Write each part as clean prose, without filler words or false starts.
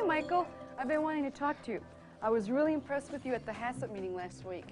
Hi, Michael. I've been wanting to talk to you. I was really impressed with you at the HACCP meeting last week.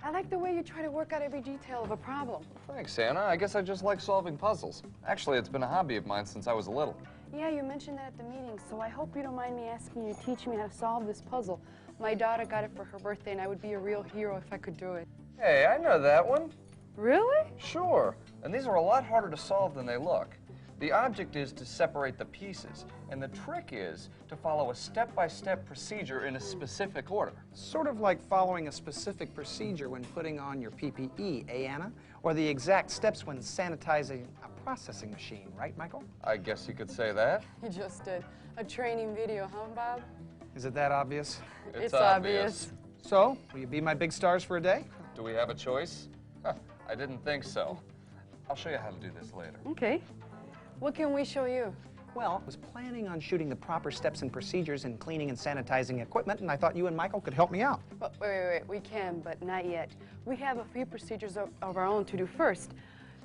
I like the way you try to work out every detail of a problem. Thanks, Anna. I guess I just like solving puzzles. Actually, it's been a hobby of mine since I was little. Yeah, you mentioned that at the meeting, so I hope you don't mind me asking you to teach me how to solve this puzzle. My daughter got it for her birthday, and I would be a real hero if I could do it. Hey, I know that one. Really? Sure. And these are a lot harder to solve than they look. The object is to separate the pieces, and the trick is to follow a step-by-step procedure in a specific order. Sort of like following a specific procedure when putting on your PPE, eh, Anna? Or the exact steps when sanitizing a processing machine, right, Michael? I guess you could say that. You just did. A training video, huh, Bob? Is it that obvious? It's obvious. So, will you be my big stars for a day? Do we have a choice? Huh, I didn't think so. I'll show you how to do this later. Okay. What can we show you? Well, I was planning on shooting the proper steps and procedures in cleaning and sanitizing equipment, and I thought you and Michael could help me out. But wait. We can, but not yet. We have a few procedures of our own to do first.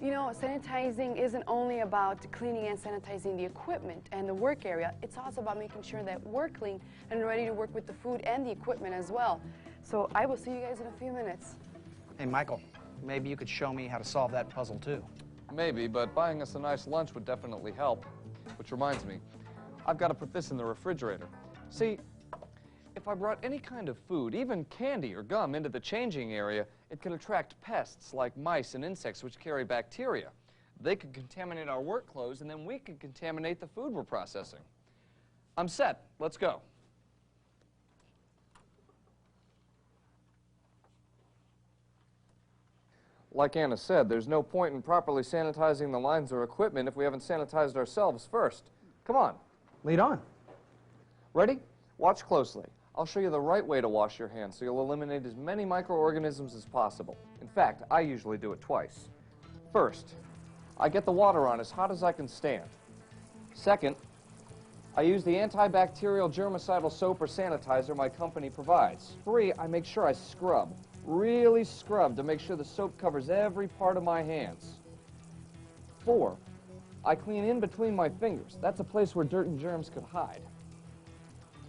You know, sanitizing isn't only about cleaning and sanitizing the equipment and the work area. It's also about making sure that we're clean and ready to work with the food and the equipment as well. So I will see you guys in a few minutes. Hey, Michael, maybe you could show me how to solve that puzzle, too. Maybe, but buying us a nice lunch would definitely help. Which reminds me, I've got to put this in the refrigerator. See, if I brought any kind of food, even candy or gum, into the changing area, it could attract pests like mice and insects which carry bacteria. They could contaminate our work clothes, and then we could contaminate the food we're processing. I'm set. Let's go. Like Anna said, there's no point in properly sanitizing the lines or equipment if we haven't sanitized ourselves first. Come on. Lead on. Ready? Watch closely. I'll show you the right way to wash your hands so you'll eliminate as many microorganisms as possible. In fact, I usually do it twice. First, I get the water on as hot as I can stand. Second, I use the antibacterial germicidal soap or sanitizer my company provides. 3, I make sure I scrub. Really scrub to make sure the soap covers every part of my hands. 4, I clean in between my fingers. That's a place where dirt and germs could hide.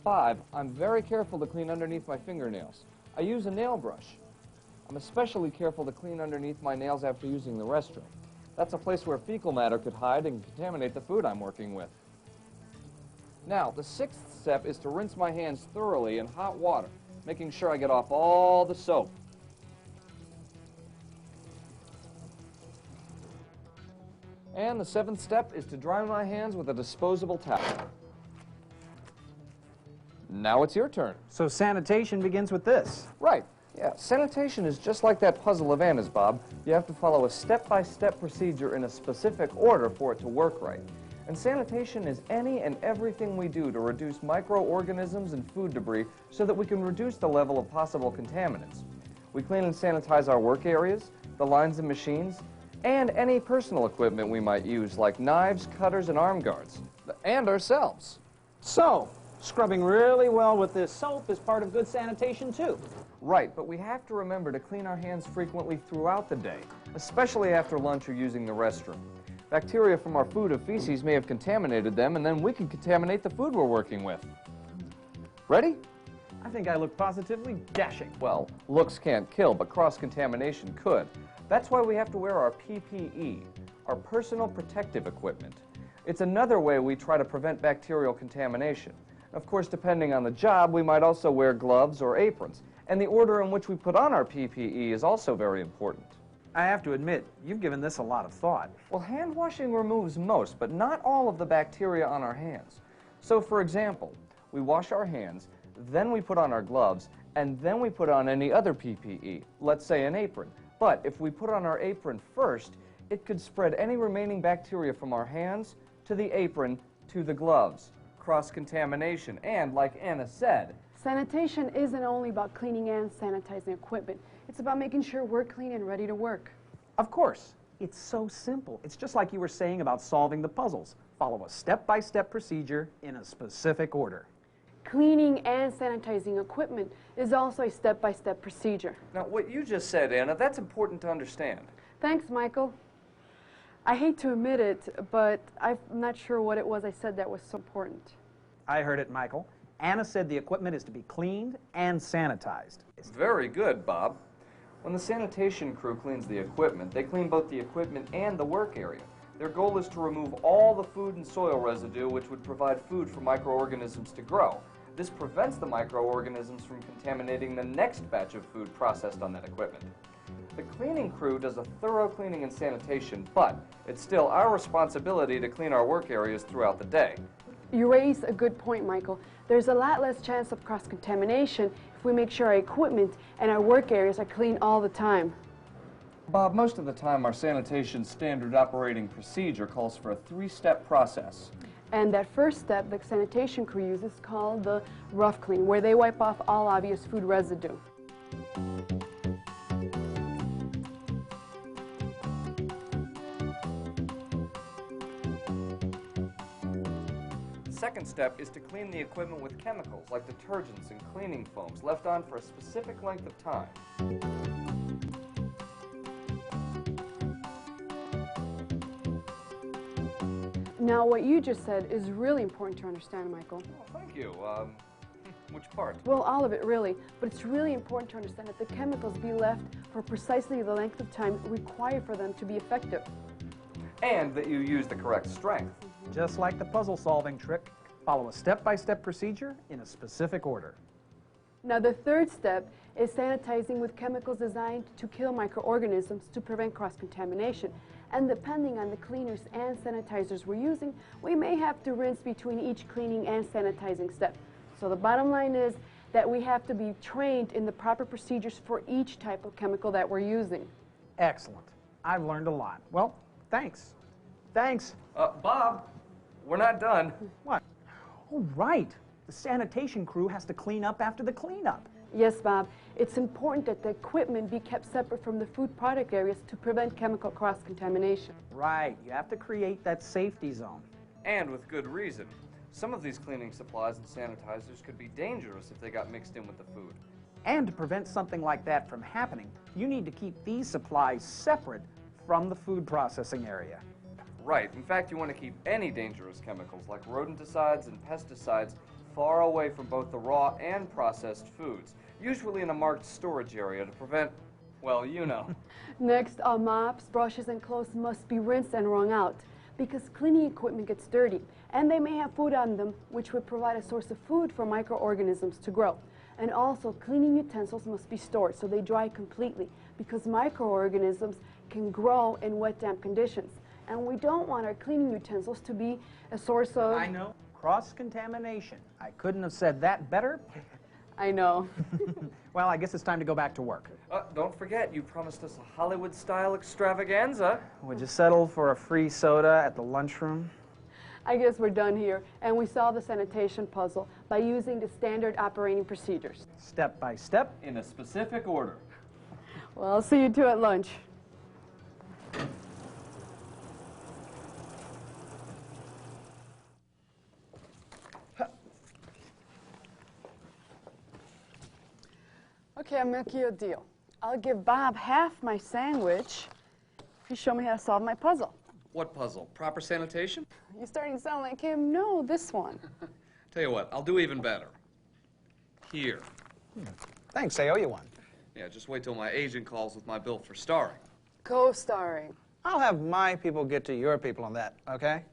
5, I'm very careful to clean underneath my fingernails. I use a nail brush. I'm especially careful to clean underneath my nails after using the restroom. That's a place where fecal matter could hide and contaminate the food I'm working with. Now, the 6th step is to rinse my hands thoroughly in hot water, making sure I get off all the soap. And the 7th step is to dry my hands with a disposable towel. Now it's your turn. So sanitation begins with this. Right. Yeah, sanitation is just like that puzzle of Anna's, Bob. You have to follow a step-by-step procedure in a specific order for it to work right. And sanitation is any and everything we do to reduce microorganisms and food debris so that we can reduce the level of possible contaminants. We clean and sanitize our work areas, the lines and machines, and any personal equipment we might use, like knives, cutters, and arm guards, and ourselves. So, scrubbing really well with this soap is part of good sanitation, too. Right, but we have to remember to clean our hands frequently throughout the day, especially after lunch or using the restroom. Bacteria from our food or feces may have contaminated them, and then we can contaminate the food we're working with. Ready? I think I look positively dashing. Well, looks can't kill, but cross-contamination could. That's why we have to wear our PPE, our personal protective equipment. It's another way we try to prevent bacterial contamination. Of course, depending on the job, we might also wear gloves or aprons. And the order in which we put on our PPE is also very important. I have to admit, you've given this a lot of thought. Well, hand washing removes most, but not all of the bacteria on our hands. So, for example, we wash our hands, then we put on our gloves, and then we put on any other PPE, let's say an apron. But if we put on our apron first, it could spread any remaining bacteria from our hands to the apron to the gloves. Cross-contamination, and like Anna said, Sanitation isn't only about cleaning and sanitizing equipment. It's about making sure we're clean and ready to work. Of course. It's so simple. It's just like you were saying about solving the puzzles. Follow a step-by-step procedure in a specific order. Cleaning and sanitizing equipment is also a step-by-step procedure. Now, what you just said, Anna, that's important to understand. Thanks, Michael. I hate to admit it, but I'm not sure what it was I said that was so important. I heard it, Michael. Anna said the equipment is to be cleaned and sanitized. Very good, Bob. When the sanitation crew cleans the equipment, they clean both the equipment and the work area. Their goal is to remove all the food and soil residue which would provide food for microorganisms to grow. This prevents the microorganisms from contaminating the next batch of food processed on that equipment. The cleaning crew does a thorough cleaning and sanitation, but it's still our responsibility to clean our work areas throughout the day. You raise a good point, Michael. There's a lot less chance of cross-contamination if we make sure our equipment and our work areas are clean all the time. Bob, most of the time our sanitation standard operating procedure calls for a 3-step process. And that first step the sanitation crew uses is called the rough clean, where they wipe off all obvious food residue. The second step is to clean the equipment with chemicals like detergents and cleaning foams left on for a specific length of time. Now, what you just said is really important to understand, Michael. Oh, thank you. Which part? Well, all of it, really. But it's really important to understand that the chemicals be left for precisely the length of time required for them to be effective. And that you use the correct strength. Just like the puzzle-solving trick, follow a step-by-step procedure in a specific order. Now, the third step is sanitizing with chemicals designed to kill microorganisms to prevent cross-contamination. And depending on the cleaners and sanitizers we're using, we may have to rinse between each cleaning and sanitizing step. So the bottom line is that we have to be trained in the proper procedures for each type of chemical that we're using. Excellent. I've learned a lot. Well, thanks. Thanks. Bob, we're not done. What? Oh, right. The sanitation crew has to clean up after the cleanup. Yes, Bob. It's important that the equipment be kept separate from the food product areas to prevent chemical cross-contamination. Right. You have to create that safety zone. And with good reason. Some of these cleaning supplies and sanitizers could be dangerous if they got mixed in with the food. And to prevent something like that from happening, you need to keep these supplies separate from the food processing area. Right. In fact, you want to keep any dangerous chemicals like rodenticides and pesticides far away from both the raw and processed foods, usually in a marked storage area to prevent, well, you know. Next, our mops, brushes, and clothes must be rinsed and wrung out because cleaning equipment gets dirty, and they may have food on them, which would provide a source of food for microorganisms to grow. And also, cleaning utensils must be stored so they dry completely because microorganisms can grow in wet, damp conditions. And we don't want our cleaning utensils to be a source of... I know. Cross-contamination. I couldn't have said that better. I know. Well, I guess it's time to go back to work. Don't forget, you promised us a Hollywood-style extravaganza. Would you settle for a free soda at the lunchroom? I guess we're done here, and we solved the sanitation puzzle by using the standard operating procedures. Step by step. In a specific order. Well, I'll see you two at lunch. Okay, I'll make you a deal. I'll give Bob half my sandwich if you show me how to solve my puzzle. What puzzle? Proper sanitation? You're starting to sound like him. No, this one. Tell you what, I'll do even better. Here. Thanks, I owe you one. Yeah, just wait till my agent calls with my bill for starring. Co-starring. I'll have my people get to your people on that, okay?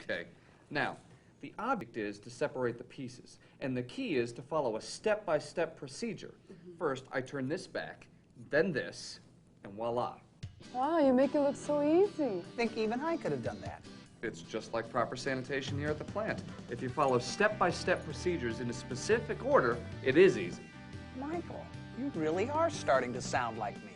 Okay. Now, the object is to separate the pieces, and the key is to follow a step-by-step procedure. First, I turn this back, then this, and voila. Wow, you make it look so easy. I think even I could have done that. It's just like proper sanitation here at the plant. If you follow step-by-step procedures in a specific order, it is easy. Michael, you really are starting to sound like me.